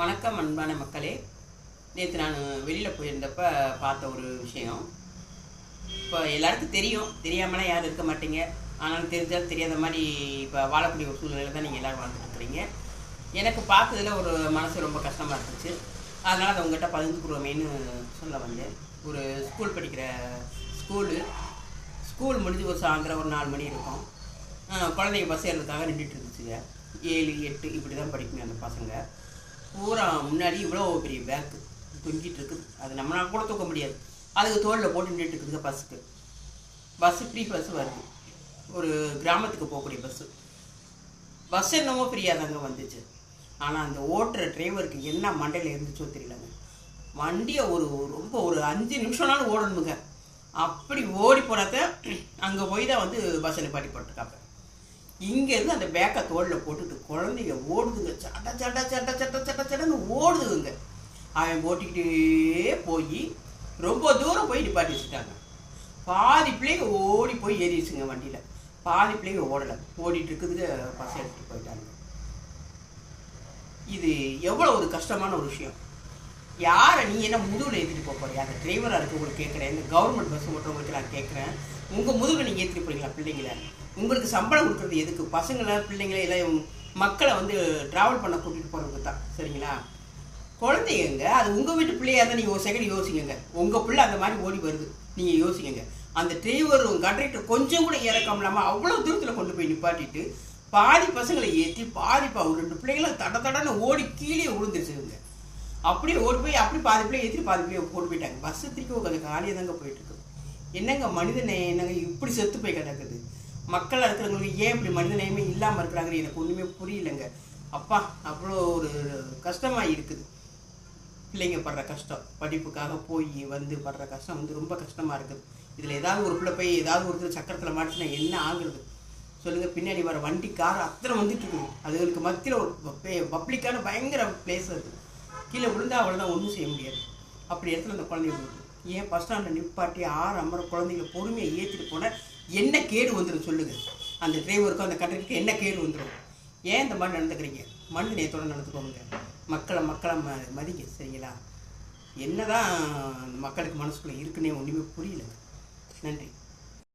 வணக்கம் அன்பான மக்களே. நேற்று நான் வெளியில் போயிருந்தப்ப பார்த்த ஒரு விஷயம். இப்போ எல்லாருக்கும் தெரியும், தெரியாமலாம் யாரும் இருக்க மாட்டீங்க. ஆனாலும் தெரிஞ்சால் தெரியாத மாதிரி இப்போ வாழக்கூடிய ஒரு சூழ்நிலையில் தான் நீங்கள் எல்லோரும் வாழ்ந்துட்டு இருக்கிறீங்க. எனக்கு பார்த்ததுல ஒரு மனசு ரொம்ப கஷ்டமாக இருந்துச்சு. அதனால் அதை உங்கள்கிட்ட பகிர்ந்துக்குருவோமேன்னு சொல்ல வந்தேன். ஒரு ஸ்கூல் படிக்கிற ஸ்கூல் முடிஞ்சு ஒரு சாயந்தரம் ஒரு 4 மணி இருக்கும். குழந்தைங்க பஸ் ஏறதுக்காக நின்றுட்டு இருந்துச்சுங்க. 7, 8 இப்படி தான் படிக்குங்க அந்த பசங்க. பூரா முன்னாடி இவ்வளோ பெரிய பேக்கு தொங்கிட்டு இருக்குது. அது நம்மளால் கூட தூக்க முடியாது. அதுக்கு தோளில் போட்டு நின்றுட்டு இருக்குதுங்க. பஸ்ஸு ஃப்ரீ பஸ்ஸு வருது. ஒரு கிராமத்துக்கு போகக்கூடிய பஸ் என்னமோ ஃப்ரீயாக தாங்க வந்துச்சு. ஆனால் அந்த ஓட்டுற டிரைவருக்கு என்ன மண்டையில் இருந்துச்சோ தெரியலங்க. வண்டியை ஒரு 5 நிமிஷம்னாலும் ஓடணுமுங்க. அப்படி ஓடி போனாக்க அங்கே போய் தான் வந்து பஸ்ஸை நிப்பாட்டி போட்டுருக்காங்க. இங்கேருந்து அந்த பேக்கை தோளில் போட்டுட்டு குழந்தைங்க ஓடுதுங்க. சட்ட சட்ட சட்ட சட்ட சட்ட சட்டன்னு ஓடுதுங்க. அவன் போட்டுக்கிட்டே போய் ரொம்ப தூரம் போய் நிப்பாட்டி வச்சுட்டாங்க. பாதி பிள்ளைங்க ஓடி போய் ஏறிடுச்சுங்க வண்டியில். பாதி பிள்ளைங்க ஓடலை, ஓடிட்டு இருக்குதுங்க. பஸ் எடுத்துகிட்டு போயிட்டாங்க. இது எவ்வளோ ஒரு கஷ்டமான ஒரு விஷயம். யாரை நீ என்ன முதுகில் ஏற்றிட்டு போக போறியா? அந்த டிரைவராக இருக்கவங்களுக்கு கேட்குறேன், இந்த கவர்மெண்ட் பஸ் ஓட்டுறவங்களுக்கு நான் கேட்குறேன், உங்கள் முதுகில் நீங்கள் ஏற்றிட்டு போகிறீங்களா பிள்ளைங்களை? உங்களுக்கு சம்பளம் கொடுக்குறது எதுக்கு? பசங்களை பிள்ளைங்களை எல்லாம் மக்களை வந்து ட்ராவல் பண்ண கூட்டிகிட்டு போகிறவங்க தான், சரிங்களா? குழந்தைங்க அது உங்கள் வீட்டு பிள்ளையாக தான். நீங்கள் ஒரு செகண்ட் யோசிங்க. உங்கள் பிள்ளை அந்த மாதிரி ஓடி வருது, நீங்கள் யோசிங்க. அந்த டிரைவர் கண்டக்டர் கொஞ்சம் கூட இறக்கம் இல்லாமல் அவ்வளோ தூரத்தில் கொண்டு போய் நிப்பாட்டிட்டு பாதி பசங்களை ஏற்றி ஒரு 2 பிள்ளைங்களும் தட தடன்னு ஓடி கீழே விழுந்துருச்சுங்க. அப்படியே ஓடி போய் அப்படி பாதி பிள்ளை ஏற்றி பாதி பிள்ளைய போட்டு போயிட்டாங்க. பஸ்ஸு திருப்பி கொஞ்சம் காலியாக தாங்க போயிட்டுருக்கு. என்னங்க மனிதனை என்னங்க இப்படி செத்து போய் கிடக்குது? மக்களாக இருக்கிறவங்களுக்கு ஏன் இப்படி மனித நேயமே இல்லாமல் இருக்கிறாங்கன்னு எனக்கு ஒன்றுமே புரியலைங்க. அப்பா, அவ்வளோ ஒரு கஷ்டமாக இருக்குது. பிள்ளைங்க படுற கஷ்டம், படிப்புக்காக போய் வந்து படுற கஷ்டம் வந்து ரொம்ப கஷ்டமாக இருக்குது. இதில் ஏதாவது ஒரு பிள்ளை போய் ஏதாவது ஒரு சக்கரத்தில் மாட்டிச்சுன்னா என்ன ஆகுறது சொல்லுங்கள்? பின்னாடி வர வண்டி கார் அத்தனை வந்துட்டு இருக்குது. அதுகளுக்கு மத்தியில் ஒரு பப்ளிக்கான பயங்கர பிளேஸ் இருக்குது. கீழே விழுந்தா அவ்வளோதான், ஒன்றும் செய்ய முடியாது. அப்படி இடத்துல அந்த குழந்தைங்க விழுது. ஏன் பஸ் ஸ்டாண்டில் நிப்பாட்டி 6 அமர குழந்தைங்க பொறுமையை ஏற்றிட்டு போனால் என்ன கேடு வந்துடும் சொல்லுங்கள்? அந்த டிரைவருக்கும் அந்த கண்டக்டருக்கு என்ன கேடு வந்துடும்? ஏன் இந்த மாதிரி நடந்துக்கிறீங்க? மனித நேயத்தோடு நடந்துக்கோங்க. மக்களை மதிங்க, சரிங்களா? என்னதான் மக்களுக்கு மனசுக்குள்ளே இருக்குன்னே ஒன்றுமே புரியல. நன்றி.